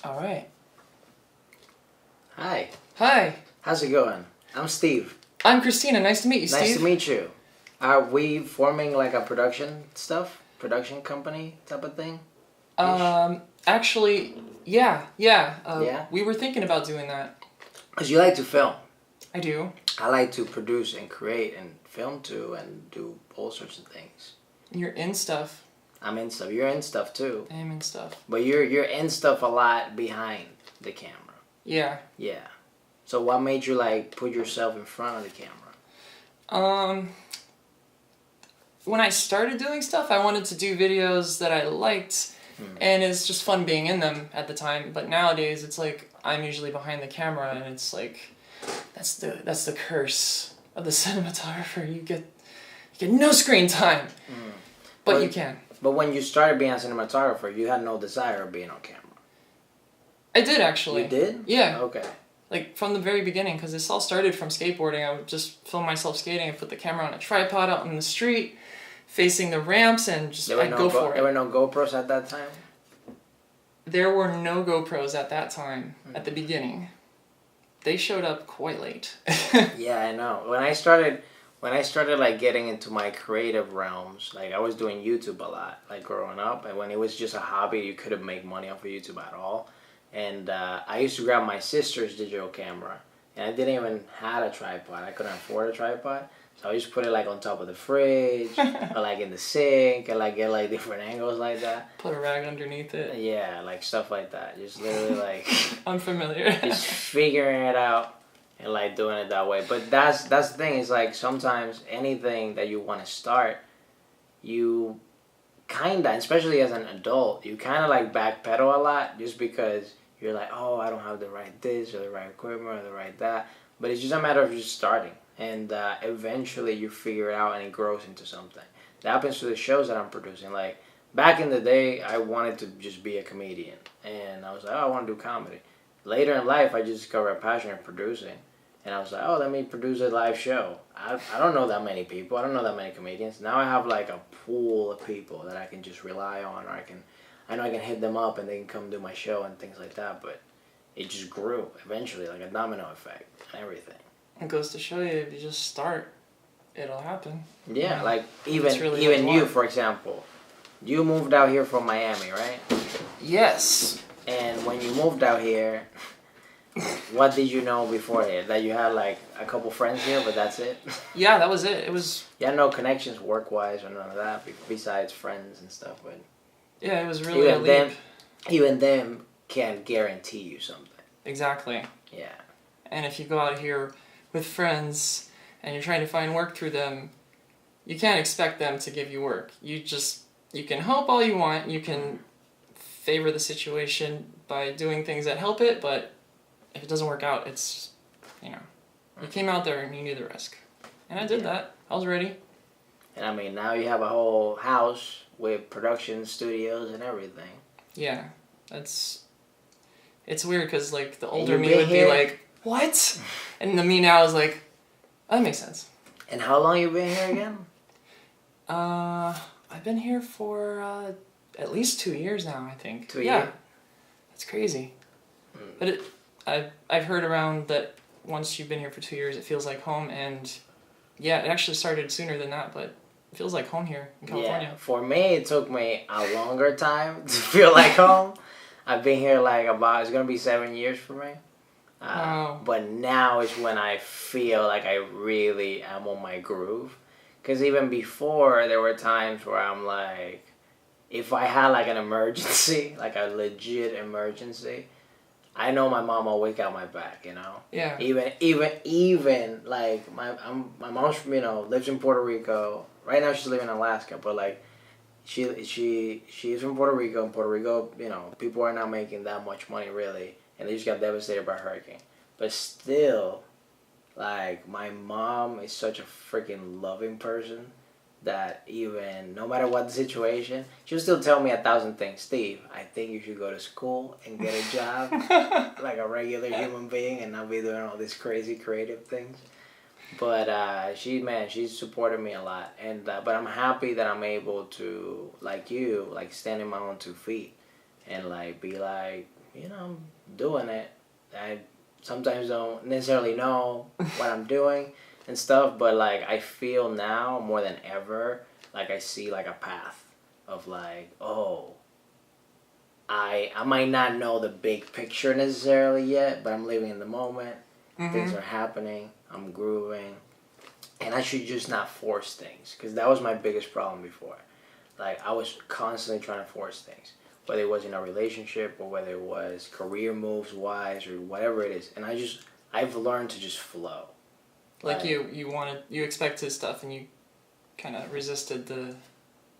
All right. Hi. Hi. How's it going? I'm Steve. I'm Christina. Nice to meet you, Steve. Nice to meet you. Are we forming like a production company type of thing? Actually, yeah. Yeah? We were thinking about doing that. Because you like to film. I do. I like to produce and create and film too and do all sorts of things. You're in stuff. I'm in stuff. You're in stuff too. I am in stuff. But you're in stuff a lot behind the camera. Yeah. Yeah. So what made you like put yourself in front of the camera? When I started doing stuff, I wanted to do videos that I liked, and it's just fun being in them at the time. But nowadays, it's like I'm usually behind the camera, and it's like that's the curse of the cinematographer. You get no screen time, but you can. But when you started being a cinematographer, you had no desire of being on camera. I did actually. You did? Yeah. Okay. Like from the very beginning, because this all started from skateboarding. I would just film myself skating and put the camera on a tripod out in the street, facing the ramps, and just I'd go for it. There were no GoPros at that time? There were no GoPros at that time, at the beginning. They showed up quite late. Yeah, I know. When I started like getting into my creative realms, like I was doing YouTube a lot, like growing up, and when it was just a hobby, you couldn't make money off of YouTube at all. And I used to grab my sister's digital camera, and I didn't even have a tripod. I couldn't afford a tripod, so I used to put it like on top of the fridge or like in the sink and like get like different angles like that. Put a rag underneath it. Yeah, like stuff like that. Just literally like I'm familiar. just figuring it out and like doing it that way. But that's the thing. Is like sometimes anything that you want to start, you kinda, especially as an adult, you kind of like backpedal a lot just because you're like, oh, I don't have the right this or the right equipment or the right that. But it's just a matter of just starting, and eventually you figure it out and it grows into something. That happens to the shows that I'm producing. Like back in the day, I wanted to just be a comedian, and I was like, oh, I want to do comedy. Later in life, I just discovered a passion in producing, and I was like, oh, let me produce a live show. I don't know that many people. I don't know that many comedians. Now I have like a pool of people that I can just rely on, or I know I can hit them up and they can come do my show and things like that. But it just grew eventually, like a domino effect and everything. It goes to show you, if you just start, it'll happen. Yeah, like even you, for example, you moved out here from Miami, right? Yes. And when you moved out here, what did you know before here? That you had like a couple friends here, but that's it? Yeah, that was it. It was... You had no connections work-wise or none of that besides friends and stuff, but... Yeah, it was really a leap. Even them can't guarantee you something. Exactly. Yeah. And if you go out here with friends and you're trying to find work through them, you can't expect them to give you work. You can hope all you want. You can favor the situation by doing things that help it, but if it doesn't work out, it's, you came out there and you knew the risk. And I did that. I was ready. And I mean, now you have a whole house with production studios and everything. Yeah. It's weird because, like, the older me would be like, what? And the me now is like, oh, that makes sense. And how long you been here again? I've been here for at least 2 years now, I think. 2 years? Yeah. That's crazy. But I've heard around that once you've been here for 2 years, it feels like home, and yeah, it actually started sooner than that, but it feels like home here in California. Yeah, for me, it took me a longer time to feel like home. I've been here like it's going to be 7 years for me. Wow. But now is when I feel like I really am on my groove. Because even before, there were times where I'm like, if I had like an emergency, like a legit emergency, I know my mom will wake out my back, you know? Yeah. Even like my mom, lives in Puerto Rico. Right now she's living in Alaska, but like she's from Puerto Rico. In Puerto Rico, people are not making that much money really, and they just got devastated by a hurricane. But still, like my mom is such a freaking loving person that even no matter what the situation, she'll still tell me 1,000 things. Steve, I think you should go to school and get a job like a regular human being and not be doing all these crazy creative things. But she's supported me a lot, and but I'm happy that I'm able to, like you, like stand on my own 2 feet, and like be like, I'm doing it. I sometimes don't necessarily know what I'm doing and stuff, but like I feel now more than ever, like I see like a path of like, oh, I might not know the big picture necessarily yet, but I'm living in the moment. Things are happening. I'm grooving. And I should just not force things, because that was my biggest problem before. Like, I was constantly trying to force things, whether it was in a relationship or whether it was career moves wise or whatever it is. And I've learned to just flow. Like you expected stuff and you kind of resisted the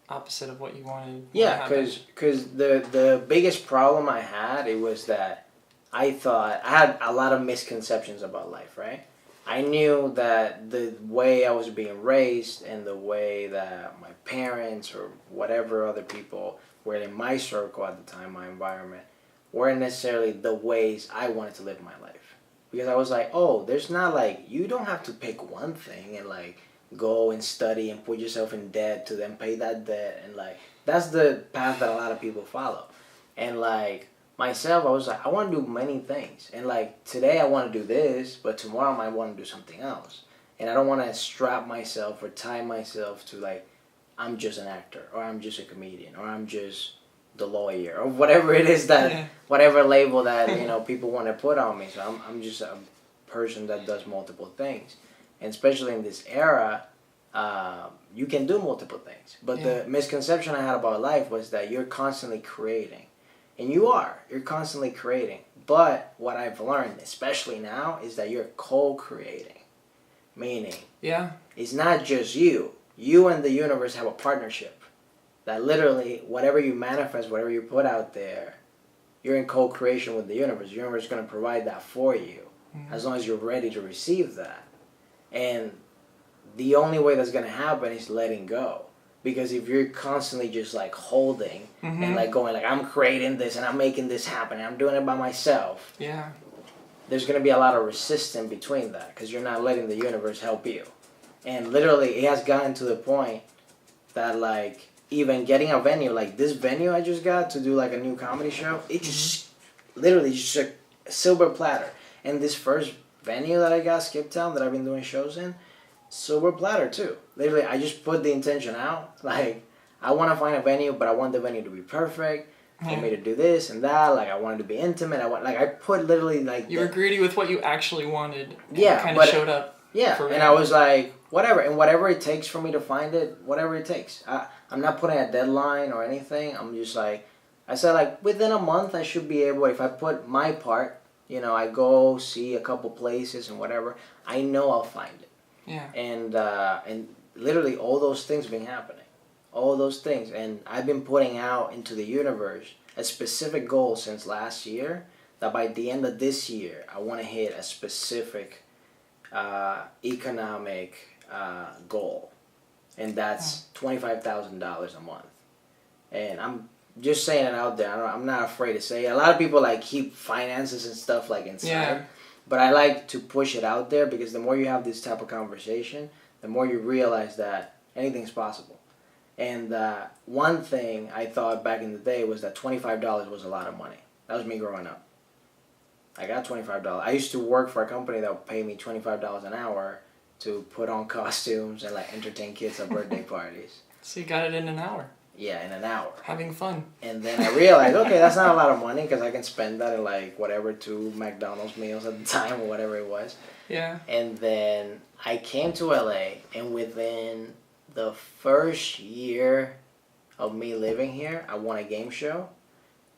opposite of what you wanted. Yeah, because the biggest problem I had, it was that I thought, I had a lot of misconceptions about life, right? I knew that the way I was being raised and the way that my parents or whatever other people were in my circle at the time, my environment, weren't necessarily the ways I wanted to live my life. Because I was like, oh, there's not like, you don't have to pick one thing and like go and study and put yourself in debt to then pay that debt. And like, that's the path that a lot of people follow. And like, myself, I was like, I want to do many things. And like, today I want to do this, but tomorrow I might want to do something else. And I don't want to strap myself or tie myself to like, I'm just an actor, or I'm just a comedian, or I'm just the lawyer, or whatever it is that, whatever label that, people want to put on me. So I'm just a person that does multiple things. And especially in this era, you can do multiple things. But the misconception I had about life was that you're constantly creating. And you're constantly creating. But what I've learned, especially now, is that you're co-creating. Meaning, it's not just you. You and the universe have a partnership. That literally, whatever you manifest, whatever you put out there, you're in co-creation with the universe. The universe is going to provide that for you. As long as you're ready to receive that. And the only way that's going to happen is letting go. Because if you're constantly just like holding and like going like, I'm creating this and I'm making this happen and I'm doing it by myself. Yeah. There's going to be a lot of resistance between that because you're not letting the universe help you. And literally it has gotten to the point that like even getting a venue, like this venue I just got to do like a new comedy show, it just literally just a silver platter. And this first venue that I got, Skip Town, that I've been doing shows in, silver platter too. Literally, I just put the intention out. Like, I want to find a venue, but I want the venue to be perfect for me to do this and that. Like, I want it to be intimate. I put literally like. You were greedy with what you actually wanted. And yeah, kind of showed up. Yeah, and I was like, whatever, and whatever it takes for me to find it, whatever it takes. I'm not putting a deadline or anything. I'm just like, I said like within a month I should be able. If I put my part, I go see a couple places and whatever. I know I'll find it. Yeah. And literally all those things have been happening. All those things. And I've been putting out into the universe a specific goal since last year that by the end of this year, I want to hit a specific economic goal. And that's $25,000 a month. And I'm just saying it out there. I'm not afraid to say it. A lot of people like keep finances and stuff like inside. Yeah. But I like to push it out there because the more you have this type of conversation, the more you realize that anything's possible. And one thing I thought back in the day was that $25 was a lot of money. That was me growing up. I got $25. I used to work for a company that would pay me $25 an hour to put on costumes and like entertain kids at birthday parties. So you got it in an hour. Yeah, in an hour. Having fun. And then I realized, okay, that's not a lot of money because I can spend that in like whatever 2 McDonald's meals at the time or whatever it was. Yeah. And then I came to LA, and within the first year of me living here, I won a game show,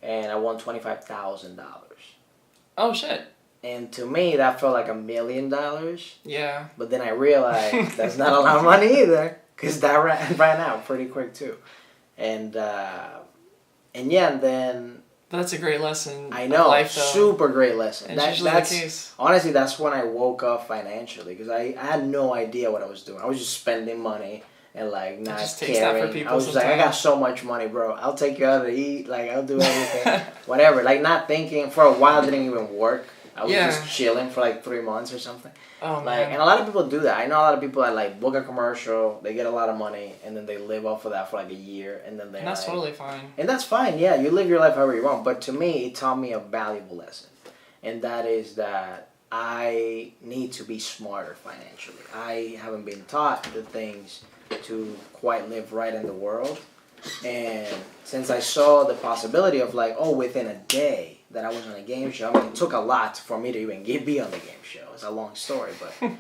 and I won $25,000. Oh shit. And to me, that felt like $1 million. Yeah. But then I realized that's not a lot of money either because that ran out pretty quick too. And yeah, and then. But that's a great lesson. I know, life, super great lesson. That's usually the case. Honestly, that's when I woke up financially because I had no idea what I was doing. I was just spending money and like not caring. I was just like, I got so much money, bro. I'll take you out to eat. Like I'll do everything, whatever. Like not thinking. For a while, it didn't even work. I was just chilling for like 3 months or something. Oh, like, man. and a lot of people do that. I know a lot of people that like book a commercial, they get a lot of money, and then they live off of that for like a year, and then they. And that's like, totally fine. And that's fine. Yeah, you live your life however you want. But to me, it taught me a valuable lesson, and that is that I need to be smarter financially. I haven't been taught the things to quite live right in the world. And since I saw the possibility of like, oh, within a day that I was on a game show, I mean, it took a lot for me to even be on the game show. It's a long story, but for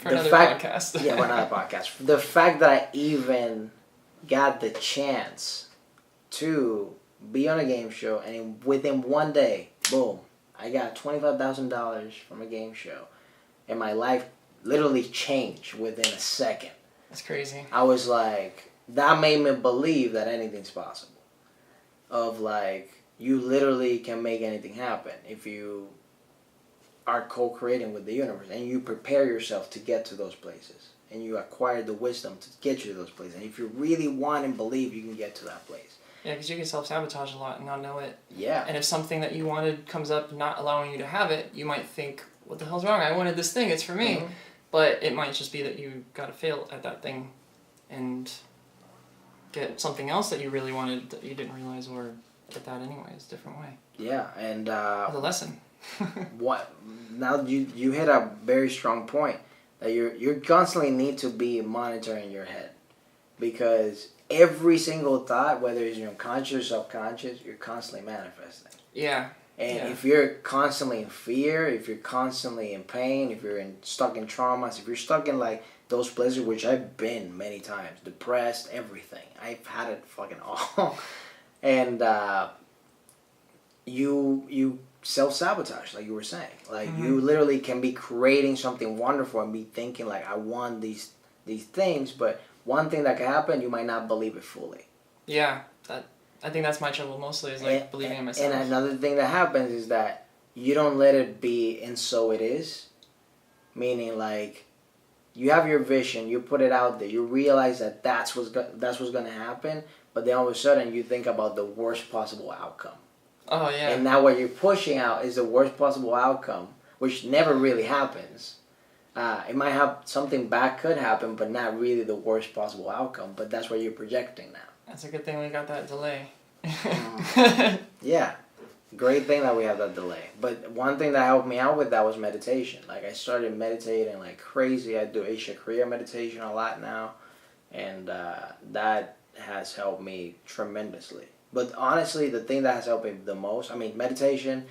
another podcast. Yeah, for another podcast. The fact that I even got the chance to be on a game show, and within one day, boom, I got $25,000 from a game show, and my life literally changed within a second. That's crazy. I was like, that made me believe that anything's possible. Of like, you literally can make anything happen if you are co-creating with the universe and you prepare yourself to get to those places and you acquire the wisdom to get you to those places. And if you really want and believe, you can get to that place. Yeah, because you can self-sabotage a lot and not know it. Yeah. And if something that you wanted comes up not allowing you to have it, you might think, what the hell's wrong? I wanted this thing, it's for me. Mm-hmm. But it might just be that you got to fail at that thing and get something else that you really wanted that you didn't realize, or get that anyways, different way. Yeah, and the lesson. What now? You hit a very strong point that you constantly need to be monitoring your head, because every single thought, whether it's your conscious or subconscious, you're constantly manifesting. Yeah. And if you're constantly in fear, if you're constantly in pain, if you're stuck in traumas, if you're stuck in like those places, which I've been many times, depressed, everything. I've had it fucking all. And you self-sabotage, like you were saying. Like, you literally can be creating something wonderful and be thinking like, I want these things, but one thing that can happen, you might not believe it fully. Yeah, I think that's my trouble mostly, is like believing in myself. And another thing that happens is that you don't let it be, and so it is. Meaning, like, you have your vision, you put it out there, you realize that that's what's going to happen, but then all of a sudden you think about the worst possible outcome. Oh, yeah. And now what you're pushing out is the worst possible outcome, which never really happens. It might have something bad could happen, but not really the worst possible outcome, but that's what you're projecting now. That's a good thing we got that delay. Yeah. Great thing that we have that delay. But one thing that helped me out with that was meditation. Like, I started meditating like crazy. I do Asia Kriya meditation a lot now. And that has helped me tremendously. But honestly, the thing that has helped me the most, I mean, meditation,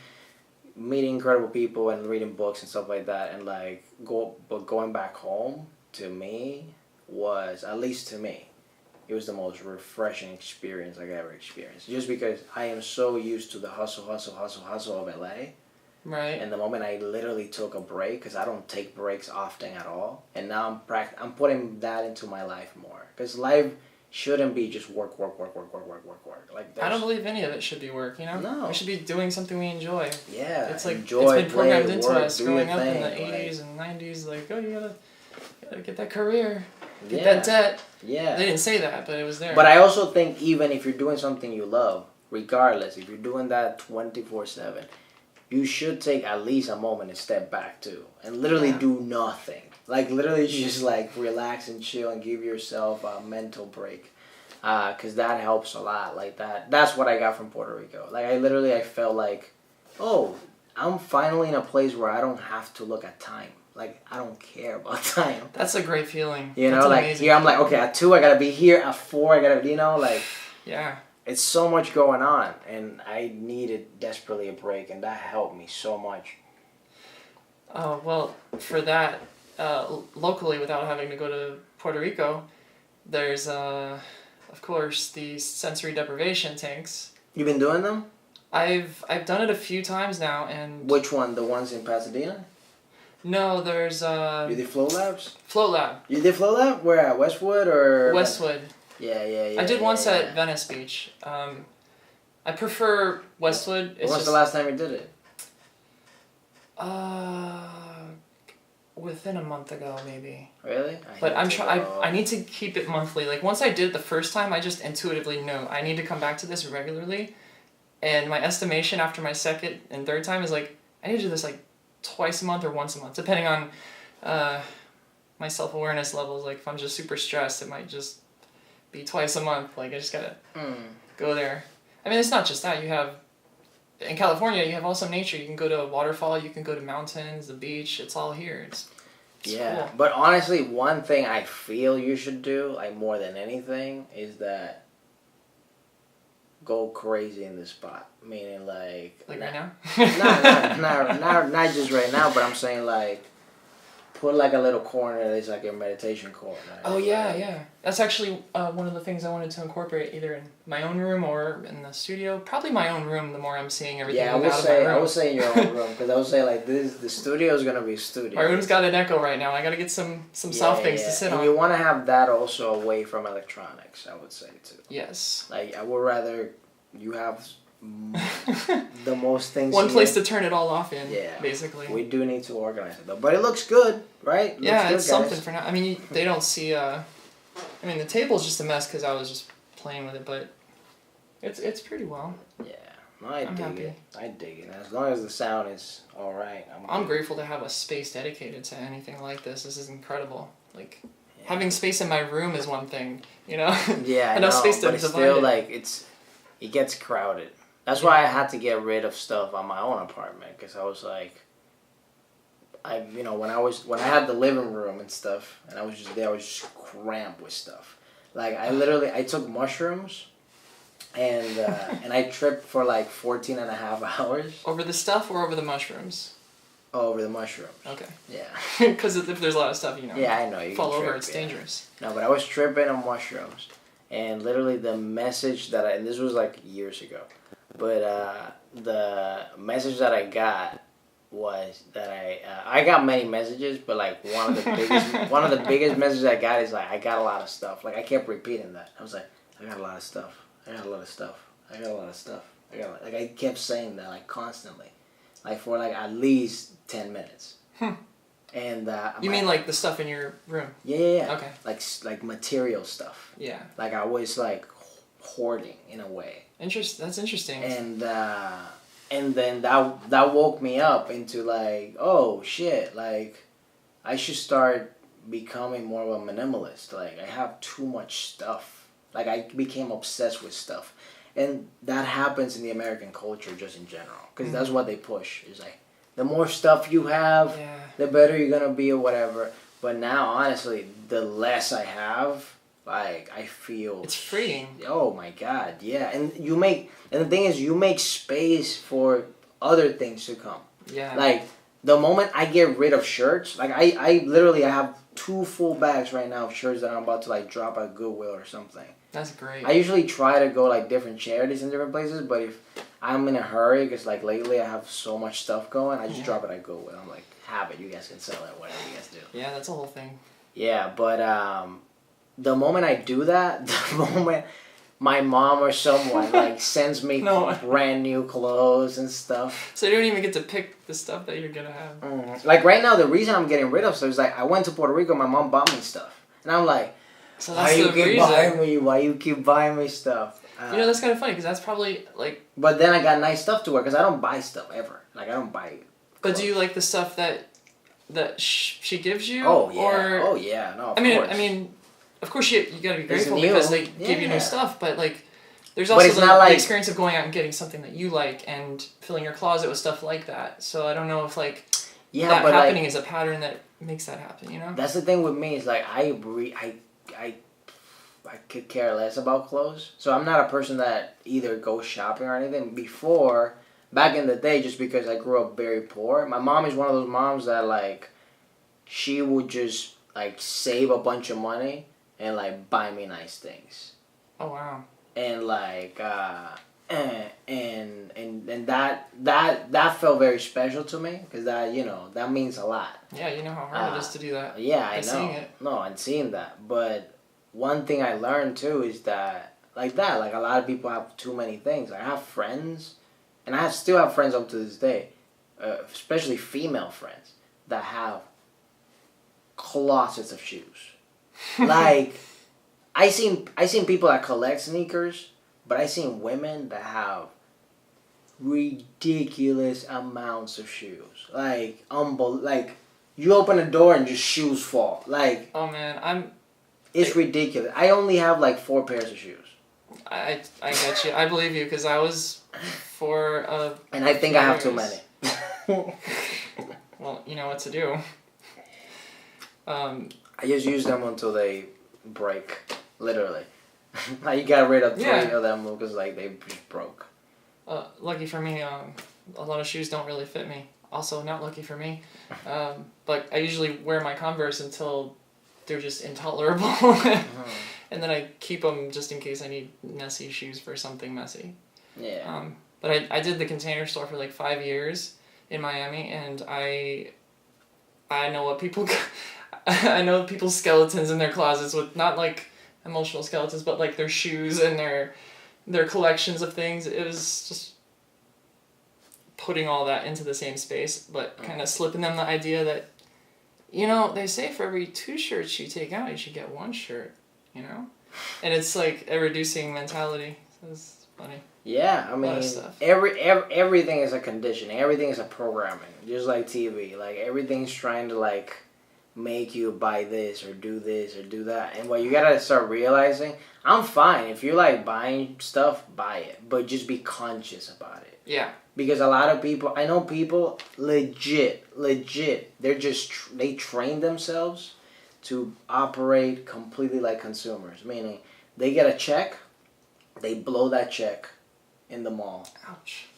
meeting incredible people and reading books and stuff like that, and like going back home, to me, was, at least to me, it was the most refreshing experience I've ever experienced. Just because I am so used to the hustle of LA. Right. And the moment I literally took a break, because I don't take breaks often at all, and now I'm putting that into my life more. Because life shouldn't be just work. Like, I don't believe any of it should be work, you know? No. We should be doing something we enjoy. Yeah. It's like, enjoy, it's been programmed play, into work, us growing up in the thing, 80s and 90s, like, oh, you gotta get that career, get Yeah. that debt. Yeah. They didn't say that, but it was there. But I also think even if you're doing something you love, regardless, if you're doing that 24/7, you should take at least a moment and step back too, and literally do nothing. Like, literally just like relax and chill and give yourself a mental break, because that helps a lot. Like that's what I got from Puerto Rico. Like, I felt like, oh, I'm finally in a place where I don't have to look at time. Like, I don't care about time. That's a great feeling. You know, That's like, amazing. here I'm like, okay, at 2 I gotta be here, at 4 I gotta, you know, like. Yeah. It's so much going on, and I needed desperately a break, and that helped me so much. Oh, well, for that, locally, without having to go to Puerto Rico, there's, of course, the sensory deprivation tanks. You've been doing them? I've done it a few times now, and... Which one? The ones in Pasadena? No, there's... You did Flow Labs? Float Lab. You did Flow Lab? Where at? Westwood or... Westwood. Yeah. I did once at Venice Beach. I prefer Westwood. When was the last time you did it? Within a month ago, maybe. Really? But I need to keep it monthly. Like, once I did it the first time, I just intuitively know I need to come back to this regularly, And my estimation after my second and third time is like, I need to do this like twice a month or once a month, depending on my self-awareness levels. Like if I'm just super stressed, it might just be twice a month. Like I just gotta go there. I mean, it's not just that. You have, in California, you have awesome nature. You can go to a waterfall, you can go to mountains, the beach. It's all here. It's cool. But honestly, one thing I feel you should do, like more than anything, is that go crazy in this spot. Meaning like right now? not just right now, but I'm saying like put like a little corner that's like your meditation corner. Oh yeah. That's actually one of the things I wanted to incorporate, either in my own room or in the studio. Probably my own room. The more I'm seeing everything out of my room. I would say in your own room, because I would say like the studio is gonna be a studio. My room's got an echo right now. I gotta get some soft things to sit on. And you want to have that also away from electronics, I would say too. Yes. Like I would rather you have the most things. One place to turn it all off in. Yeah. Basically. We do need to organize it though, but it looks good, right? It's something for now. I mean, they don't see. I mean, the table's just a mess because I was just playing with it, but it's pretty well. Yeah. No, I dig it. I dig it. As long as the sound is all right, I'm grateful to have a space dedicated to anything like this. This is incredible. Like having space in my room is one thing, you know. Yeah, enough space to but it's still like it gets crowded. That's why I had to get rid of stuff on my own apartment, because I was like, when I had the living room and stuff, and I was just there, I was just cramped with stuff. Like I took mushrooms, and I tripped for like 14 and a half hours. Over the stuff or over the mushrooms? Oh, over the mushrooms. Okay. Yeah. Because if there's a lot of stuff, Yeah, I know. You fall over, trip, it's dangerous. No, but I was tripping on mushrooms, and literally the message and this was like years ago, but the message that I got was that I got many messages, but like one of the biggest messages I got is like, I got a lot of stuff. Like I kept repeating that. I was like, I got a lot of stuff. I got a lot of stuff. I got a lot of stuff. Like I kept saying that like constantly, like for like at least 10 minutes. And you mean like the stuff in your room? Yeah. Okay. Like material stuff. Yeah. Like I was like hoarding in a way. That's interesting. And then that woke me up into like, oh shit, like I should start becoming more of a minimalist. Like I have too much stuff. Like I became obsessed with stuff. And that happens in the American culture just in general, because that's what they push. Is like the more stuff you have, the better you're gonna be or whatever. But now, honestly, the less I have, like I feel it's freeing. Oh my god, yeah. And the thing is, you make space for other things to come. Yeah. Like the moment I get rid of shirts, like I literally have 2 full bags right now of shirts that I'm about to like drop at Goodwill or something. That's great. I usually try to go like different charities in different places, but if I'm in a hurry, because like lately I have so much stuff going, I just drop it at Goodwill. I'm like, have it, you guys can sell it, whatever you guys do. Yeah, that's a whole thing. Yeah, but the moment I do that, the moment my mom or someone like sends me brand new clothes and stuff. So you don't even get to pick the stuff that you're gonna have. Mm-hmm. Like right now, the reason I'm getting rid of stuff is like I went to Puerto Rico, my mom bought me stuff, and I'm like, so that's why you keep buying me stuff? That's kind of funny because that's probably like. But then I got nice stuff to wear because I don't buy stuff ever. Like I don't buy. Clothes. But do you like the stuff that she gives you? Oh yeah. Or, No. I mean, of course you gotta be grateful because they give you new stuff. But like, there's also the experience of going out and getting something that you like and filling your closet with stuff like that. So I don't know if like that happening is a pattern that makes that happen. You know. That's the thing with me is like I could care less about clothes. So I'm not a person that either goes shopping or anything. Before, back in the day, just because I grew up very poor, my mom is one of those moms that like, she would just like save a bunch of money and like buy me nice things. Oh wow. And like and that felt very special to me because that means a lot. Yeah, you know how hard it is to do that. Yeah, I know. Seeing it. No, and seeing that, but. One thing I learned too is that a lot of people have too many things. I have friends, and I still have friends up to this day, especially female friends that have closets of shoes. Like, I seen people that collect sneakers, but I seen women that have ridiculous amounts of shoes. Like like you open a door and just shoes fall. Like Oh man, it's ridiculous. I only have like 4 pairs of shoes. I get you. I believe you because I was for and I think I have too many. Well, you know what to do. I just use them until they break, literally. I got rid of 3 of them because like they just broke. Lucky for me, a lot of shoes don't really fit me. Also, not lucky for me, but I usually wear my Converse until they're just intolerable, and then I keep them just in case I need messy shoes for something messy. Yeah. But I did the Container Store for like 5 years in Miami, and I know what people, I know people's skeletons in their closets with not like emotional skeletons, but like their shoes and their collections of things. It was just putting all that into the same space, but kind of slipping them the idea that, you know, they say for every 2 shirts you take out, you should get 1 shirt, you know? And it's like a reducing mentality. So it's funny. Yeah, I mean, everything is a conditioning. Everything is a programming. Just like TV. Like, everything's trying to, like, make you buy this or do that. And what you gotta start realizing, I'm fine. If you like buying stuff, buy it. But just be conscious about it. Yeah. Because a lot of people, I know people legit, they train themselves to operate completely like consumers. Meaning, they get a check, they blow that check in the mall. Ouch.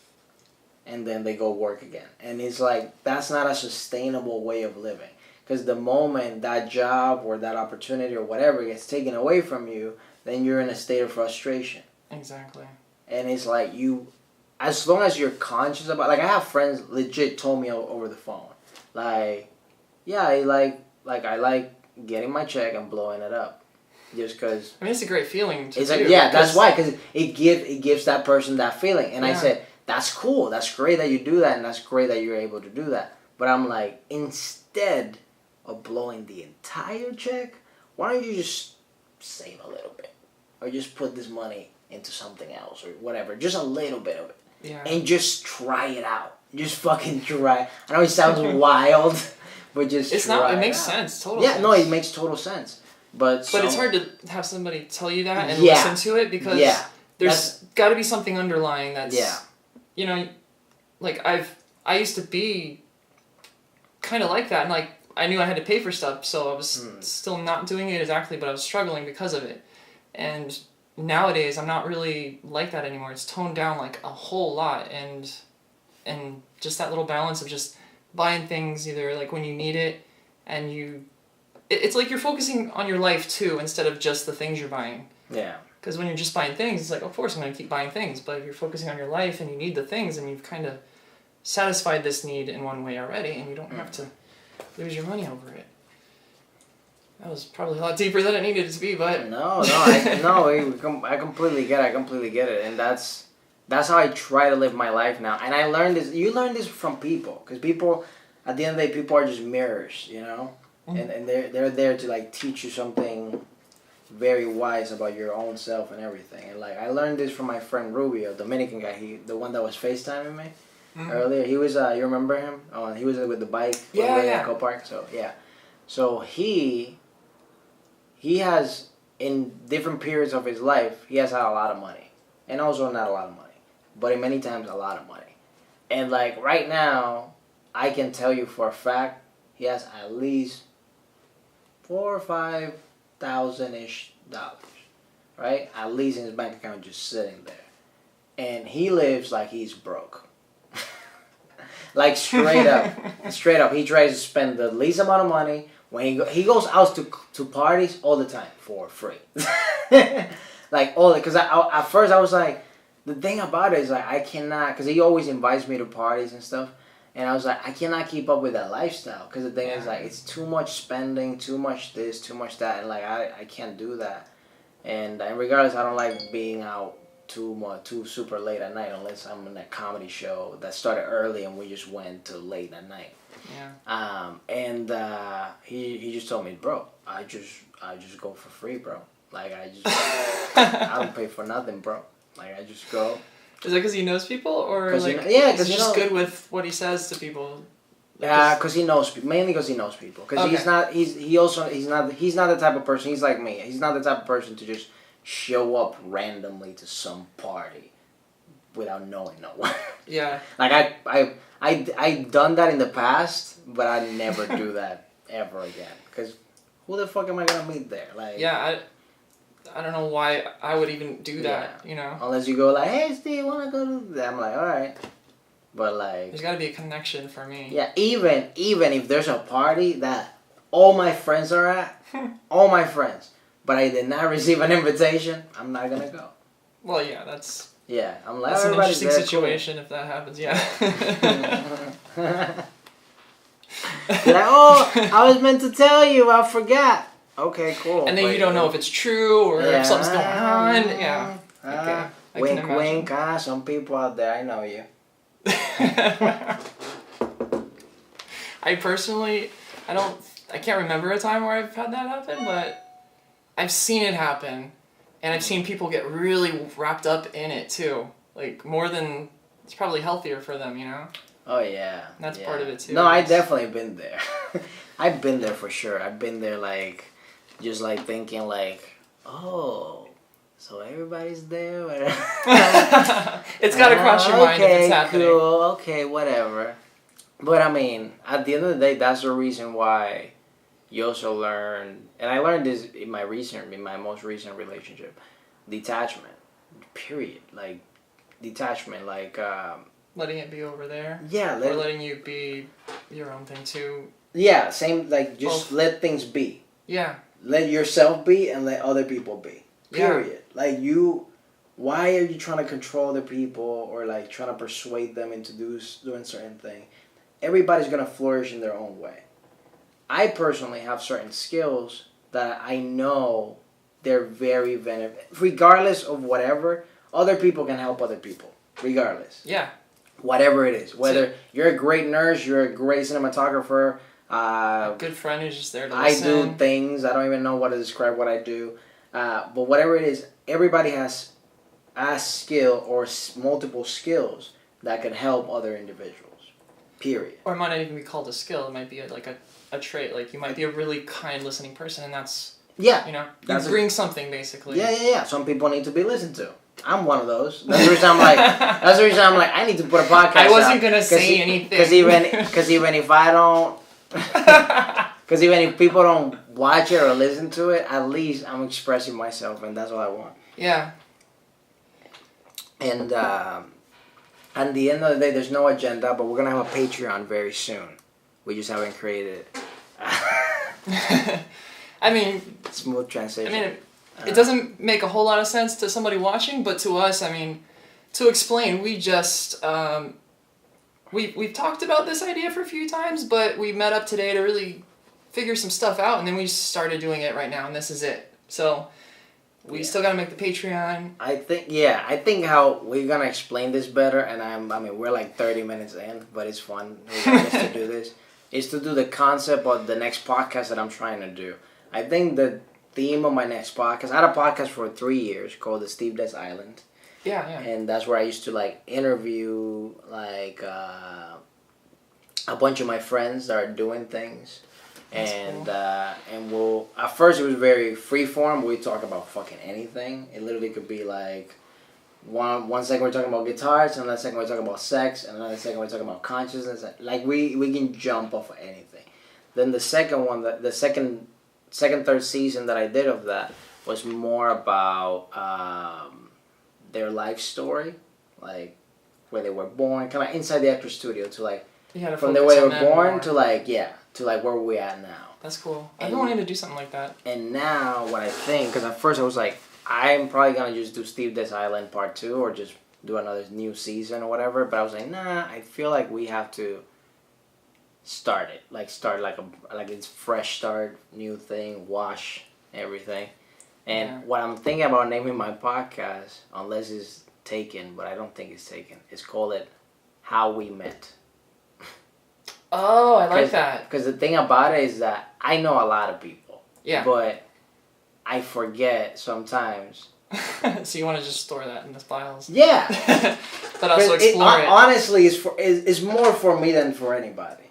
And then they go work again. And it's like, that's not a sustainable way of living. Because the moment that job or that opportunity or whatever gets taken away from you, then you're in a state of frustration. Exactly. And it's like as long as you're conscious about, like I have friends legit told me over the phone, like, yeah, I like getting my check and blowing it up, just because. I mean, it's a great feeling to do. Like, yeah, that's why, because it gives that person that feeling, and I said that's cool, that's great that you do that, and that's great that you're able to do that. But I'm like, instead of blowing the entire check, why don't you just save a little bit, or just put this money into something else or whatever, just a little bit of it. Yeah. And just try it out. Just fucking try. I know it sounds wild, but just it's try not. It it makes out. sense. Total. Yeah, sense. no, it makes total sense. But it's hard to have somebody tell you that and listen to it because there's got to be something underlying that's. Yeah. You know, like I used to be kind of like that, and like I knew I had to pay for stuff, so I was still not doing it exactly, but I was struggling because of it, and. Nowadays, I'm not really like that anymore. It's toned down like a whole lot, and just that little balance of just buying things either like when you need it, and it's like you're focusing on your life too instead of just the things you're buying. Yeah. Because when you're just buying things, it's like, of course I'm going to keep buying things, but if you're focusing on your life and you need the things and you've kind of satisfied this need in one way already, and you don't have to lose your money over it. That was probably a lot deeper than it needed to be, but... I completely get it. And that's how I try to live my life now. And I learned this, you learn this from people. Because people, at the end of the day, people are just mirrors, you know? Mm-hmm. And they're there to, like, teach you something very wise about your own self and everything. And, like, I learned this from my friend Rubio, Dominican guy, the one that was FaceTiming me earlier. He was, you remember him? Oh, he was with the bike at Echo Park. So, yeah. So, he has, in different periods of his life, he has had a lot of money. And also not a lot of money. But in many times, a lot of money. And, like, right now, I can tell you for a fact, he has at least $4,000 or $5,000-ish, right? At least in his bank account just sitting there. And he lives like he's broke. Like, straight up. He tries to spend the least amount of money. When he goes out to parties all the time for free. Like, because at first I was like, the thing about it is like, I cannot, because he always invites me to parties and stuff, and I was like, I cannot keep up with that lifestyle, because the thing is like, it's too much spending, too much this, too much that, and like, I can't do that. And regardless, I don't like being out too super late at night, unless I'm in a comedy show that started early and we just went to late at night. Yeah. He just told me, bro, I just go for free, bro. Like, I don't pay for nothing, bro. Like, I just go, Is it because he knows people, or like because he's just good with what he says to people? Yeah, because he knows mainly because he knows people. Because he's not the type of person. He's like me. He's not the type of person to just show up randomly to some party without knowing no one. Yeah. Like I done that in the past, but I never do that ever again. Because who the fuck am I gonna meet there? Like I don't know why I would even do that. You know. Unless you go like, hey Steve, wanna go to that? I'm like, all right. But like, there's got to be a connection for me. Yeah, even if there's a party that all my friends are at, all my friends, but I did not receive an invitation, I'm not gonna go. Well, yeah, that's. Yeah, I'm like, that's an interesting there, situation if that happens. Yeah. You're like, oh, I was meant to tell you, I forgot. Okay, cool. And then you don't know if it's true or if something's going on. Yeah. Okay. Wink, wink. Some people out there, I know you. I personally, I can't remember a time where I've had that happen, but I've seen it happen, and I've seen people get really wrapped up in it too, like more than it's probably healthier for them, you know. Oh yeah. And that's part of it too. No, I definitely been there. I've been there for sure. I've been there like, just like thinking like, oh. So everybody's there. It's got to cross your mind if it's happening. Cool. Okay, whatever. But I mean, at the end of the day, that's the reason why you also learn. And I learned this in my most recent relationship, detachment. Period. Like detachment. Like letting it be over there. Yeah. Or letting you be your own thing too. Yeah. Same. Like just let things be. Yeah. Let yourself be and let other people be. Period. Yeah. Like why are you trying to control other people or like trying to persuade them into doing certain thing? Everybody's gonna flourish in their own way. I personally have certain skills that I know they're very regardless of whatever. Other people can help other people, regardless. Yeah. Whatever it is, whether you're a great nurse, you're a great cinematographer. A good friend who's just there to listen. I do things I don't even know what to describe what I do. But whatever it is, everybody has a skill or multiple skills that can help other individuals. Period. Or it might not even be called a skill. It might be like a trait. Like you might be a really kind listening person, and that's you know you bring something basically. Yeah. Some people need to be listened to. I'm one of those. That's the reason I'm like. I need to put a podcast. I wasn't gonna say anything. Because even if I don't. Because even if people don't watch it or listen to it, at least I'm expressing myself, and that's what I want. Yeah. And at the end of the day, there's no agenda, but we're going to have a Patreon very soon. We just haven't created it. I mean... Smooth transition. I mean, it doesn't make a whole lot of sense to somebody watching, but to us, I mean, to explain, we just... We've talked about this idea for a few times, but we met up today to really figure some stuff out, and then we started doing it right now, and this is it. So we still got to make the Patreon. I think how we're going to explain this better, and I mean, we're like 30 minutes in, but it's fun to do this, is to do the concept of the next podcast that I'm trying to do. I think the theme of my next podcast, I had a podcast for 3 years called the Steve Dez Island. Yeah. And that's where I used to like interview like a bunch of my friends that are doing things. That's cool. And we'll at first it was very free form. We talk about fucking anything. It literally could be like one second we're talking about guitars, another second we're talking about sex, and another second we're talking about consciousness. Like we can jump off of anything. Then the second one, third season that I did of that was more about their life story, like where they were born, kind of inside the actor studio to like from the way they were born to like where we're at now. That's cool. I've been wanting to do something like that. And now what I think, because at first I was like, I'm probably gonna just do Steve Dez Island Part 2 or just do another new season or whatever. But I was like, nah, I feel like we have to start it's fresh start, new thing, wash everything. And what I'm thinking about naming my podcast, unless it's taken, but I don't think it's taken, is call it How We Met. Oh, I like that. Because the thing about it is that I know a lot of people. Yeah. But I forget sometimes So you want to just store that in the files. Yeah. But also explore it. Honestly, is more for me than for anybody.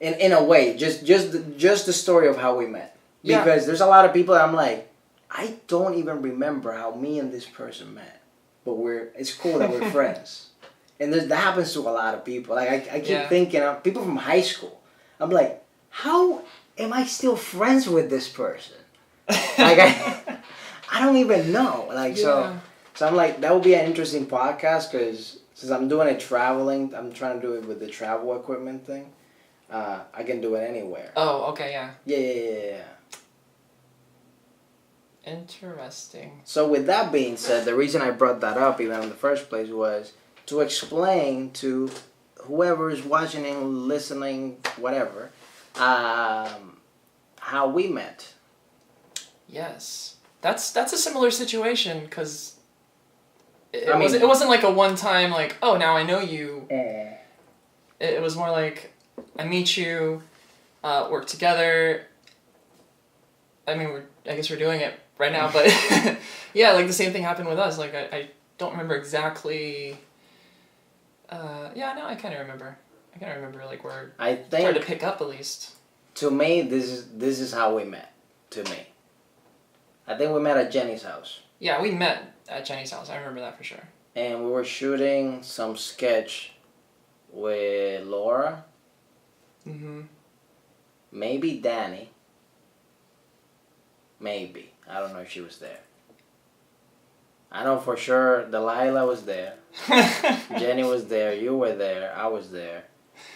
In a way, just the story of how we met. Because there's a lot of people that I'm like, I don't even remember how me and this person met. But it's cool that we're friends. And that happens to a lot of people. Like I keep thinking of people from high school. I'm like, how am I still friends with this person? Like I don't even know. Like so I'm like, that would be an interesting podcast because since I'm doing it traveling, I'm trying to do it with the travel equipment thing. I can do it anywhere. Oh, okay, yeah. Yeah. Interesting. So with that being said, the reason I brought that up even in the first place was to explain to whoever is watching and listening, whatever, how we met. Yes. That's a similar situation because it wasn't like a one-time like, oh, now I know you. It was more like I meet you, work together. I mean, I guess we're doing it right now, but yeah, like the same thing happened with us. Like I don't remember exactly. I kind of remember. I kind of remember like where I tried to pick up at least. To me, this is how we met. To me, I think we met at Jenny's house. Yeah, we met at Jenny's house. I remember that for sure. And we were shooting some sketch with Laura. Mm-hmm. Maybe Danny. Maybe. I don't know if she was there. I know for sure Delilah was there. Jenny was there. You were there. I was there.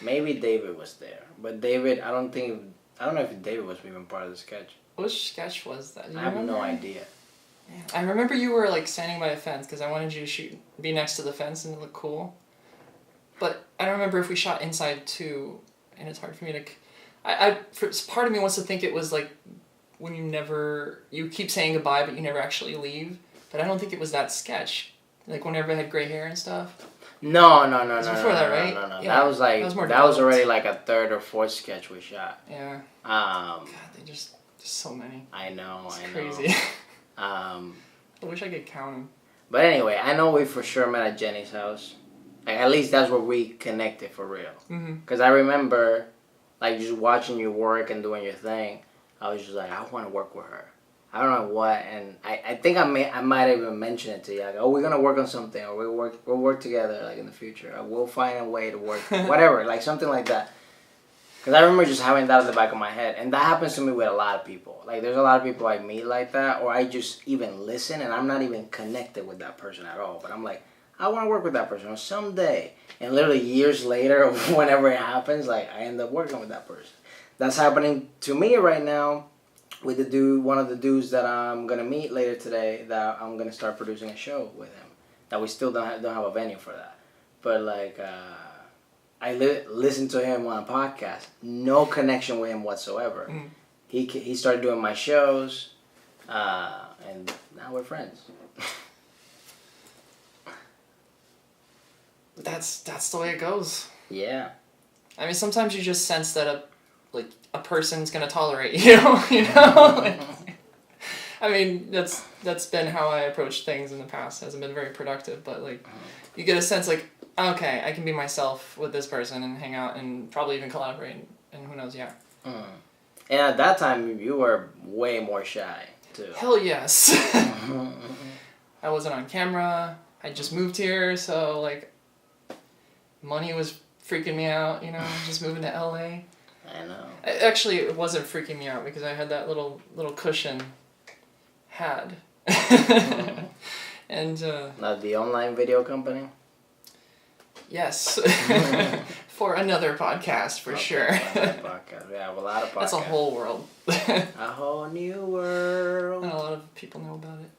Maybe David was there. But David, I don't know if David was even part of the sketch. Which sketch was that? I have no idea. Yeah. I remember you were like standing by a fence because I wanted you to be next to the fence and it looked cool. But I don't remember if we shot inside too, and it's hard for me to. Part of me wants to think it was like when you keep saying goodbye but you never actually leave. But I don't think it was that sketch. Like when everybody had gray hair and stuff. No. Before that, right? No. Yeah, that was already like a third or fourth sketch we shot. Yeah. God, there's so many. I know. It's crazy. I wish I could count them. But anyway, I know we for sure met at Jenny's house. Like at least that's where we connected for real. Because I remember, like just watching you work and doing your thing. I was just like, I want to work with her. I don't know what, and I think I might even mention it to you. Like, oh, we're gonna work on something, or we'll work together, like in the future. Or we'll find a way to work, whatever, like something like that. Because I remember just having that in the back of my head, and that happens to me with a lot of people. Like, there's a lot of people I meet like that, or I just even listen, and I'm not even connected with that person at all. But I'm like, I want to work with that person someday, and literally years later, whenever it happens, like I end up working with that person. That's happening to me right now. With one of the dudes that I'm gonna meet later today, that I'm gonna start producing a show with him. That we still don't have a venue for that, but like I listened to him on a podcast. No connection with him whatsoever. He started doing my shows, and now we're friends. That's the way it goes. Yeah. I mean, sometimes you just sense that a person's gonna tolerate you, you know? I mean, that's been how I approached things in the past. It hasn't been very productive, but like, you get a sense like, okay, I can be myself with this person and hang out and probably even collaborate and who knows, yeah. And at that time, you were way more shy, too. Hell yes. I wasn't on camera. I just moved here, so like, money was freaking me out, you know, just moving to LA. I know. Actually, it wasn't freaking me out because I had that little cushion. And Not the online video company? Yes. For another podcast, for sure. Another podcast. We have a lot of podcasts. That's a whole world. A whole new world. And a lot of people know about it.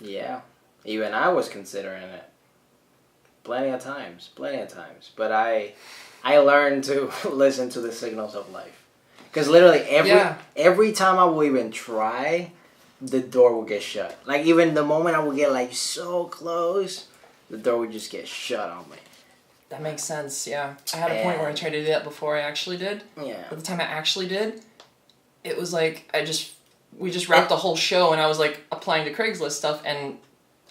Yeah. Even I was considering it. Plenty of times. But I learned to listen to the signals of life. Because literally every time I will even try, the door will get shut. Like even the moment I would get like so close, the door would just get shut on me. That makes sense, yeah. I had a point where I tried to do that before I actually did. Yeah. By the time I actually did, it was like I just we just wrapped the whole show, and I was like applying to Craigslist stuff, and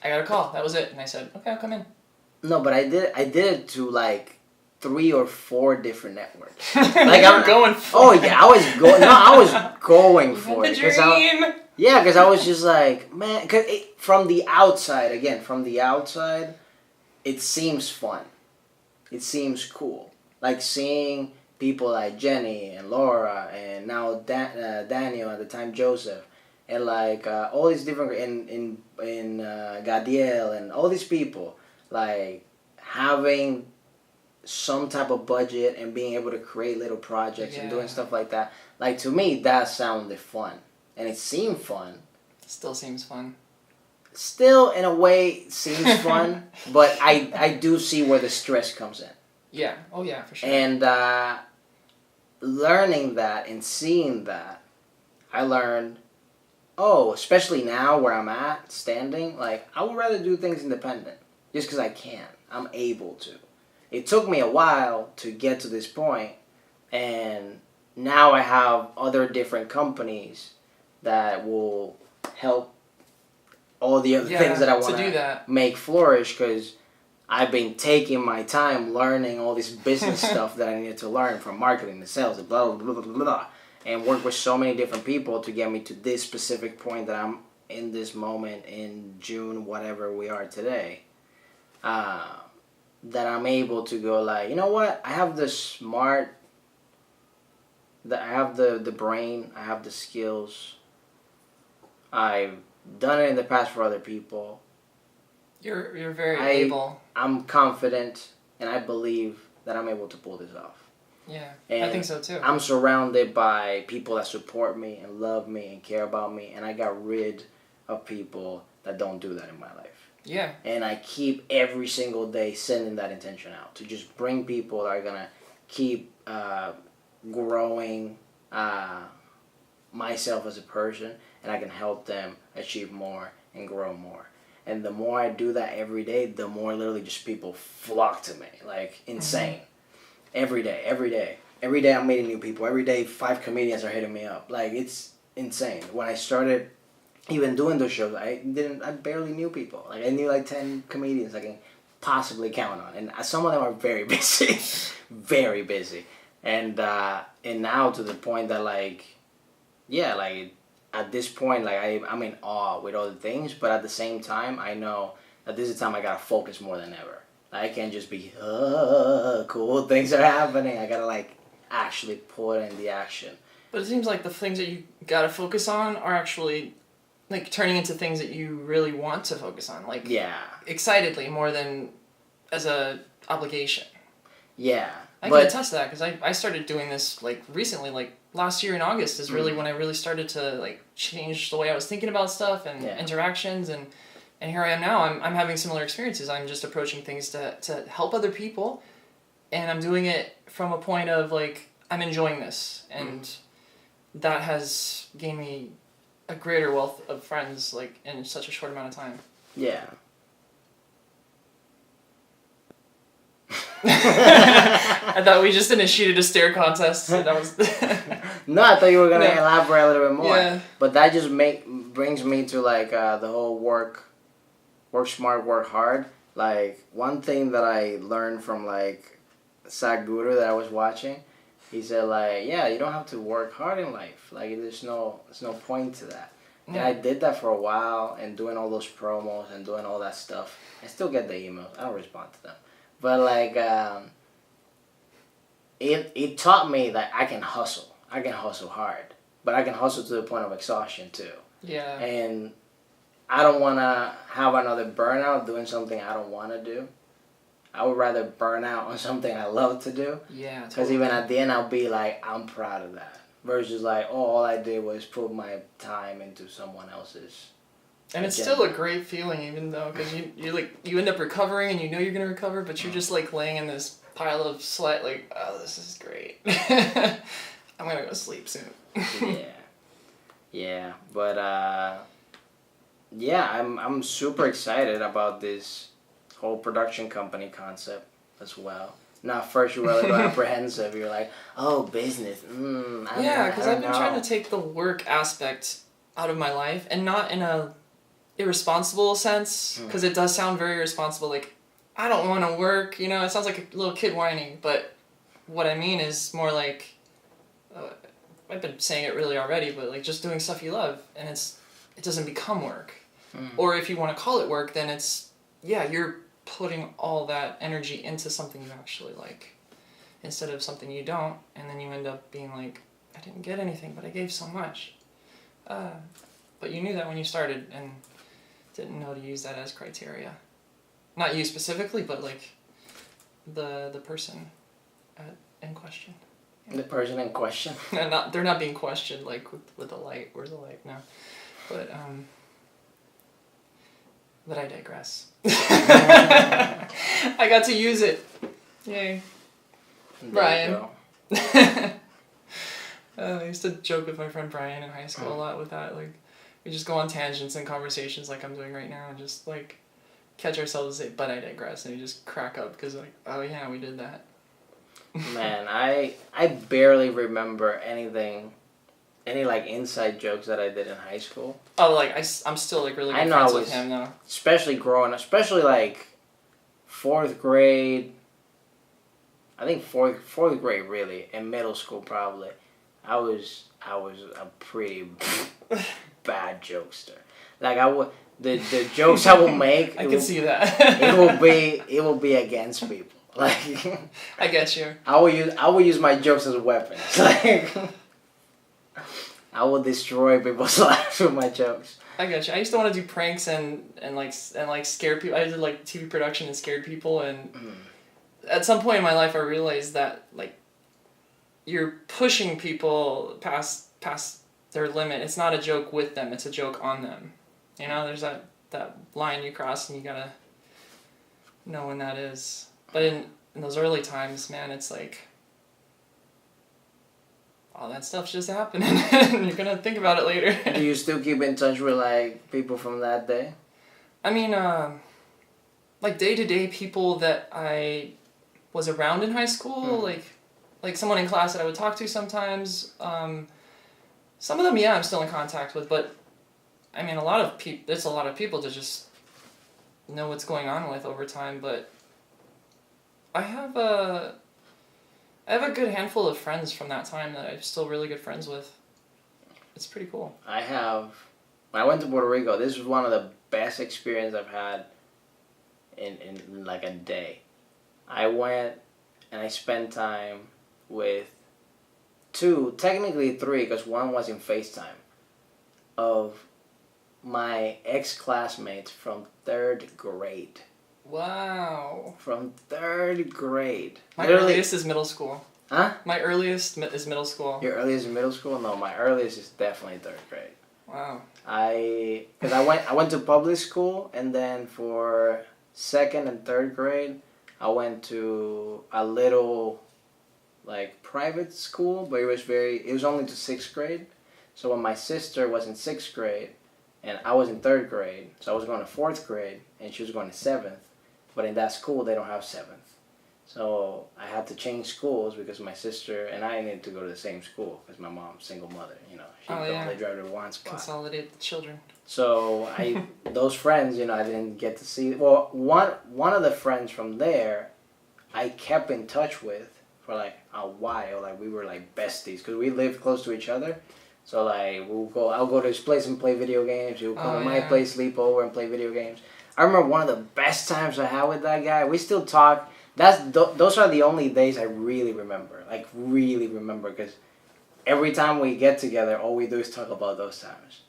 I got a call. That was it, and I said, okay, I'll come in. No, but I did it to like 3 or 4 different networks. Like I'm going for. Oh yeah, I was going. No, I was going for it. The dream. Because I was just like, man, because from the outside, it seems fun. It seems cool. Like seeing people like Jenny and Laura and now Daniel at the time, Joseph, and like all these different in Gadiel and all these people, like having some type of budget and being able to create little projects and doing stuff like that. Like to me, that sounded fun. And it seemed fun. Still seems fun. Still, in a way, seems fun. But I do see where the stress comes in. Yeah. Oh, yeah, for sure. And learning that and seeing that, I learned, especially now where I'm at, standing, like, I would rather do things independent. Just because I can. I'm able to. It took me a while to get to this point. And now I have other different companies that will help all the other things that I want to make flourish, because I've been taking my time learning all this business stuff that I needed to learn, from marketing to sales and blah, blah, blah, blah, blah, and work with so many different people to get me to this specific point that I'm in this moment in June, whatever we are today, that I'm able to go like, you know what, I have the I have the brain, I have the skills, I've done it in the past for other people. You're very able. I'm confident, and I believe that I'm able to pull this off. Yeah, and I think so too. I'm surrounded by people that support me and love me and care about me, and I got rid of people that don't do that in my life. Yeah. And I keep every single day sending that intention out to just bring people that are gonna keep growing myself as a person, and I can help them achieve more and grow more. And the more I do that every day, the more literally just people flock to me, like insane. Every day I'm meeting new people. Every day 5 comedians are hitting me up. Like, it's insane. When I started even doing those shows, I barely knew people. Like, I knew like 10 comedians I can possibly count on, and some of them are very busy, very busy. And now to the point that like at this point, like I'm in awe with all the things, but at the same time, I know that this is the time I gotta focus more than ever. Like, I can't just be, cool things are happening. I gotta like actually put in the action. But it seems like the things that you gotta focus on are actually like turning into things that you really want to focus on. Like, excitedly more than as a obligation. Yeah. I can attest to that, because I started doing this like recently, like last year in August is really when I really started to like change the way I was thinking about stuff and interactions, and here I am now. I'm having similar experiences. I'm just approaching things to help other people, and I'm doing it from a point of like, I'm enjoying this, and that has gained me a greater wealth of friends like in such a short amount of time. Yeah. I thought we just initiated a stare contest. So that was. No, I thought you were gonna elaborate a little bit more. Yeah. But that just brings me to like the whole work smart, work hard. Like, one thing that I learned from like Sadhguru that I was watching, he said like, you don't have to work hard in life. Like, there's no point to that. And I did that for a while, and doing all those promos and doing all that stuff. I still get the emails. I don't respond to them. But like, it taught me that I can hustle. I can hustle hard, but I can hustle to the point of exhaustion too. Yeah. And I don't want to have another burnout doing something I don't want to do. I would rather burn out on something I love to do. Yeah. Because even at the end, I'll be like, I'm proud of that. Versus like, all I did was put my time into someone else's. And it's still a great feeling, even though, because you end up recovering and you know you're gonna recover, but you're just like laying in this pile of sweat, like, oh, this is great. I'm gonna go sleep soon. But I'm super excited about this whole production company concept as well. Now, first you were a little apprehensive. You're like, oh, business. Because I've been trying to take the work aspect out of my life, and not in a irresponsible sense, because it does sound very irresponsible, like, I don't want to work, you know, it sounds like a little kid whining, but what I mean is more like, I've been saying it really already, but like just doing stuff you love, and it doesn't become work. Or if you want to call it work, then it's, yeah, you're putting all that energy into something you actually like, instead of something you don't, and then you end up being like, I didn't get anything, but I gave so much. But you knew that when you started, and didn't know to use that as criteria. Not you specifically, but like the person in question. The person in question. They're not being questioned like with the light. Where's the light? No, but I digress. I got to use it. Yay, Brian. I used to joke with my friend Brian in high school a lot with that. Like, we just go on tangents and conversations like I'm doing right now, and just like catch ourselves and say, "But I digress," and you just crack up because like, oh yeah, we did that. Man, I barely remember anything, any like inside jokes that I did in high school. Oh, like I'm still like really good friends with him though. Especially especially like 4th grade. I think fourth grade really, in middle school probably. I was a pretty bad jokester. Like the jokes I will make. I can see that. it will be against people. Like, I get you. I will use my jokes as weapons. Like, I will destroy people's lives with my jokes. I get you. I used to want to do pranks and scare people. I did like TV production and scared people, and at some point in my life I realized that like you're pushing people past their limit. It's not a joke with them, it's a joke on them. You know, there's that line you cross, and you gotta know when that is. But in those early times, man, it's like all that stuff's just happening, and you're gonna think about it later. Do you still keep in touch with like people from that day? I mean, like day-to-day people that I was around in high school, like someone in class that I would talk to sometimes. Some of them, yeah, I'm still in contact with, but I mean, it's a lot of people to just know what's going on with over time. But I have a good handful of friends from that time that I'm still really good friends with. It's pretty cool. When I went to Puerto Rico, this was one of the best experiences I've had in like a day. I went and I spent time with technically 3, because one was in FaceTime, of my ex-classmates from 3rd grade. Wow. From 3rd grade. My earliest is middle school. Huh? My earliest is middle school. Your earliest is middle school? No, my earliest is definitely 3rd grade. Wow. Because I went to public school, and then for 2nd and 3rd grade, I went to a little like private school, but it was only to 6th grade. So when my sister was in 6th grade and I was in 3rd grade, so I was going to 4th grade and she was going to 7th, but in that school they don't have 7th. So I had to change schools because my sister and I needed to go to the same school because my mom's single mother, you know, she could only drive to one spot. Consolidate the children. So those friends, you know, I didn't get to see. Well, one of the friends from there, I kept in touch with for like a while. Like we were like besties because we lived close to each other. So like I'll go to his place and play video games. He'll come to my place, sleep over, and play video games. I remember one of the best times I had with that guy. We still talk. Those are the only days I really remember. Like really remember, because every time we get together, all we do is talk about those times.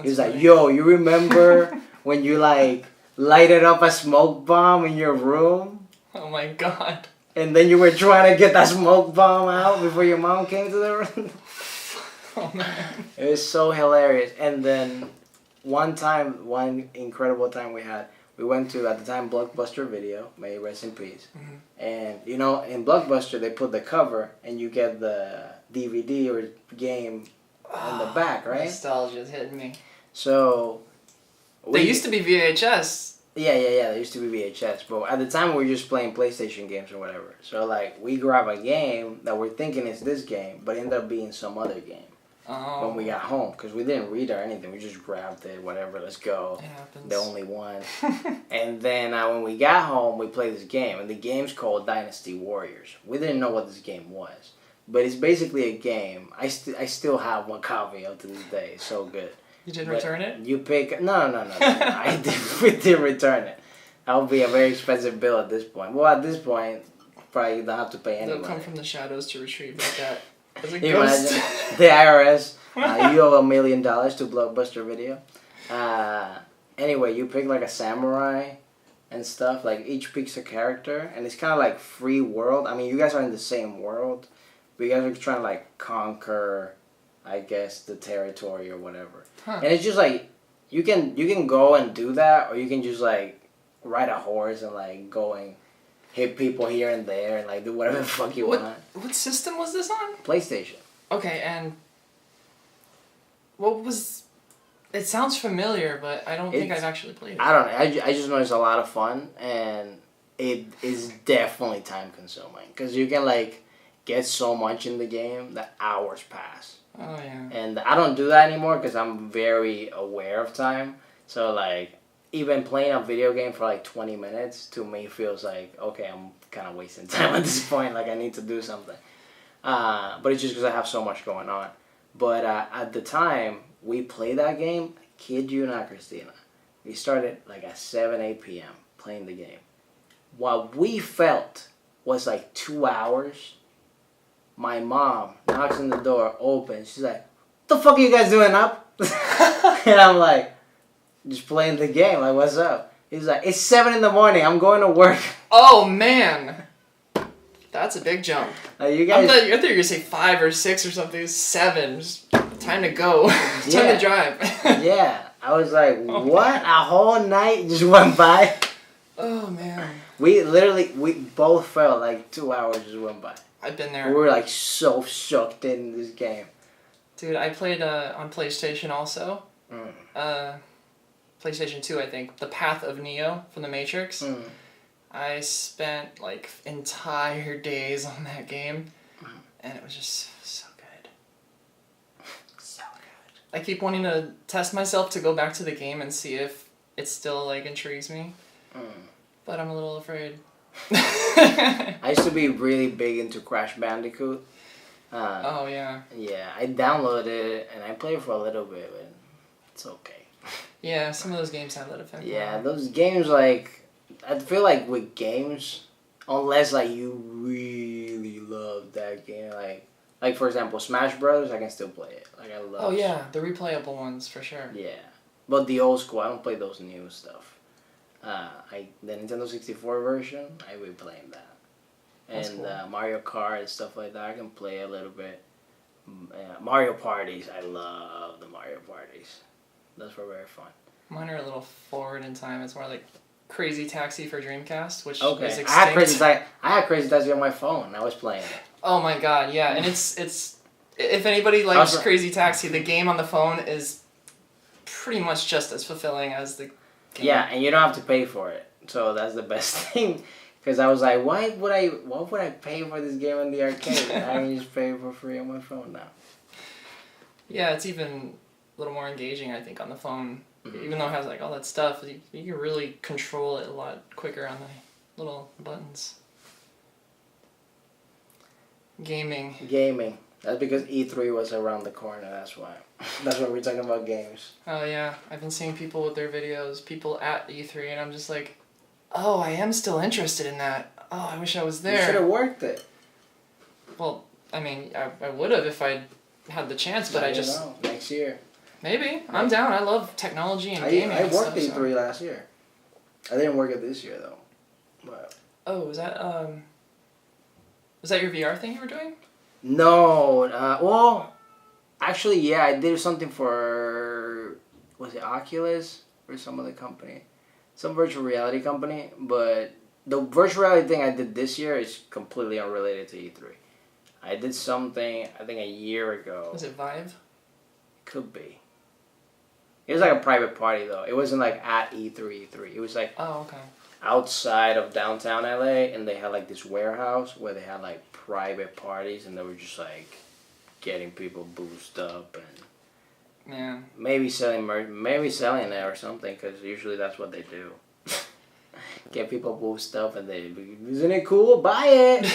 He's like, "Yo, you remember when you like lighted up a smoke bomb in your room? Oh my god. And then you were trying to get that smoke bomb out before your mom came to the room." Oh man. It was so hilarious. And then one incredible time we had, we went to, at the time, Blockbuster Video, may it rest in peace. Mm-hmm. And, you know, in Blockbuster, they put the cover and you get the DVD or game on the back, right? Nostalgia's hitting me. So... They used to be VHS. Yeah, they used to be VHS. But at the time, we were just playing PlayStation games or whatever. So, like, we grab a game that we're thinking is this game, but ended up being some other game. when we got home, because we didn't read or anything. We just grabbed it, whatever, let's go. It happens. The only one. And then when we got home, we played this game, and the game's called Dynasty Warriors. We didn't know what this game was, but it's basically a game. I still have one copy up to this day. It's so good. You didn't return it? You pick... No. We did return it. That would be a very expensive bill at this point. Well, at this point, probably you don't have to pay any They'll money. come from the shadows to retrieve like that. As a You ghost. imagine the IRS, you owe $1 million to Blockbuster Video. Anyway, you pick like a samurai and stuff. Like each picks a character, and it's kind of like free world. I mean, you guys are in the same world, but you guys are trying to like conquer, I guess, the territory or whatever. Huh. And it's just like you can go and do that, or you can just like ride a horse and like go and hit people here and there and like do whatever the fuck you want. What system was this on? PlayStation. Okay, and what was... It sounds familiar, but I don't think I've actually played it. I don't know. I just know it's a lot of fun, and it is definitely time consuming because you can like get so much in the game that hours pass. Oh, yeah. And I don't do that anymore because I'm very aware of time. So like even playing a video game for like 20 minutes to me feels like, okay, I'm kind of wasting time at this point. Like I need to do something. But it's just because I have so much going on. But at the time we played that game, I kid you not, Christina, we started like at 7, 8 p.m. playing the game. What we felt was like 2 hours. My mom knocks on the door, opens. She's like, "What the fuck are you guys doing up?" And I'm like, "Just playing the game. Like, what's up?" He's like, "It's 7 in the morning. I'm going to work." Oh, man. That's a big jump. You guys... I thought you were going to say 5 or 6 or something. 7. Just time to go. Time to drive. Yeah. I was like, what? A whole night just went by? Oh, man. We both felt like 2 hours just went by. I've been there. We were like so sucked in this game. Dude, I played on PlayStation also. PlayStation 2, I think. The Path of Neo from The Matrix. I spent like entire days on that game, and it was just so good. So good. I keep wanting to test myself to go back to the game and see if it still like intrigues me, but I'm a little afraid. I used to be really big into Crash Bandicoot. Oh yeah. Yeah, I downloaded it and I played for a little bit, but it's okay. Yeah, some of those games have that effect. Yeah, those games like... I feel like with games, unless like you really love that game, like for example Smash Brothers, I can still play it. Like I love. Oh yeah, the replayable ones for sure. Yeah, but the old school, I don't play those new stuff. The Nintendo 64 version, I will be playing that, That's and cool. Mario Kart and stuff like that. I can play a little bit. Mario parties, I love the Mario parties. Those were very fun. Mine are a little forward in time. It's more like Crazy Taxi for Dreamcast, which Okay, is extinct. I had Crazy Taxi on my phone. I was playing it. Oh my god, yeah, and it's if anybody likes Also- Crazy Taxi, the game on the phone is pretty much just as fulfilling as the game. Yeah, and you don't have to pay for it, so that's the best thing. Because I was like, why would I pay for this game in the arcade? I can just pay for free on my phone now. Yeah, it's even a little more engaging, I think, on the phone. Even though it has like all that stuff, you can really control it a lot quicker on the little buttons. Gaming. That's because E3 was around the corner. That's why. That's why we're talking about games. Oh yeah, I've been seeing people with their videos, people at E3, and I'm just like, oh, I am still interested in that. Oh, I wish I was there. You should have worked it. Well, I mean, I would have if I had the chance, but I just... know. Next year. Maybe. I'm down. I love technology and gaming. I and worked stuff, E3 last year. I didn't work it this year though. But Oh, was that your VR thing you were doing? no, well, actually, yeah, I did something for, was it Oculus or some other company, some virtual reality company. But the virtual reality thing I did this year is completely unrelated to E3. I did something I think a year ago. Was it Vive? Could be. It was like a private party though. It wasn't like at E3. It was like Oh, okay. outside of downtown LA, and they had like this warehouse where they had like private parties, and they were just like getting people boosted up and Yeah. maybe selling maybe selling it or something, because usually that's what they do. Get people boosted up and they, isn't it cool? Buy it.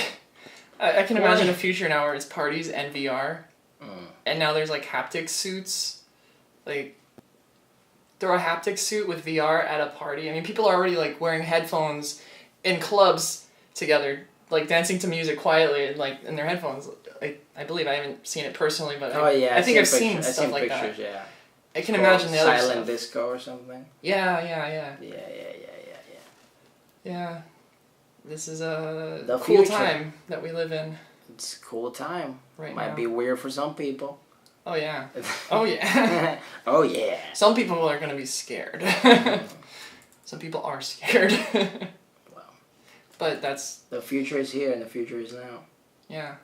I can imagine a future now where it's parties and VR, Mm. and now there's like haptic suits, like throw a haptic suit with VR at a party. I mean, people are already like wearing headphones in clubs together, like dancing to music quietly, like in their headphones. I believe I haven't seen it personally, but I think I've seen stuff like pictures, that. Yeah. I can imagine the other Silent stuff. disco or something. Yeah. Yeah. This is a The cool future. time that we live in It's a cool time. right Might now. be weird for some people. Oh yeah. Oh yeah. Oh yeah. Some people are gonna be scared. Some people are scared. Well, but that's the future is here and the future is now. yeah.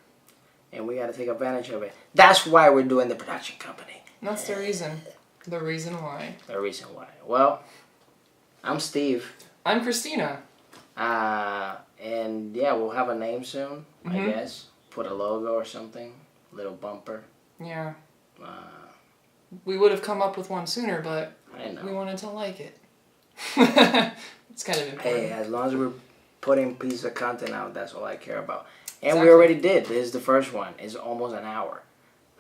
And we got to take advantage of it. That's why we're doing the production company. That's the reason. The reason why. The reason why. Well, I'm Steve. I'm Christina. And yeah, we'll have a name soon, I Mhm. guess. Put a logo or something. Little bumper. Yeah. Uh, We would have come up with one sooner, but I know. we wanted to like it. It's kind of important. Hey, as long as we're putting pieces of content out, that's all I care about. And Exactly. we already did. This is the first one. It's almost an hour.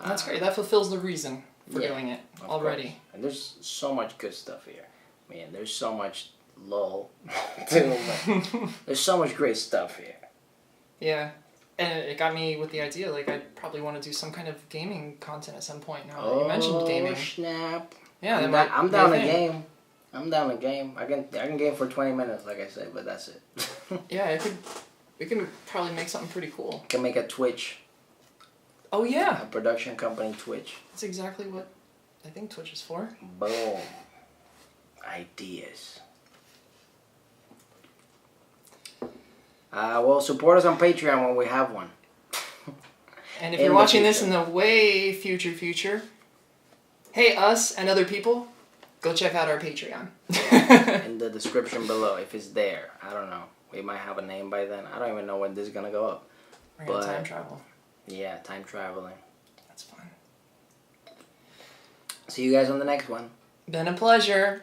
That's great. That fulfills the reason for yeah, doing it of already. course. And there's so much good stuff here. Man, there's so much lull too. But there's so much great stuff here. Yeah. And it got me with the idea, like, I probably want to do some kind of gaming content at some point now that you mentioned gaming. Snap. Yeah, I'm down to game. I'm down to game. I can game for 20 minutes, like I said, but that's it. Yeah, we can probably make something pretty cool. Can make a Twitch. Oh yeah, A production company Twitch. that's exactly what I think Twitch is for. Boom. Ideas. Well, support us on Patreon when we have one. And if In you're the watching this future. in the way future, hey, us and other people, go check out our Patreon. In the description below, if it's there. I don't know. We might have a name by then. I don't even know when this is gonna go up. We're gonna But- time travel. Yeah, time traveling. That's fun. See you guys on the next one. Been a pleasure.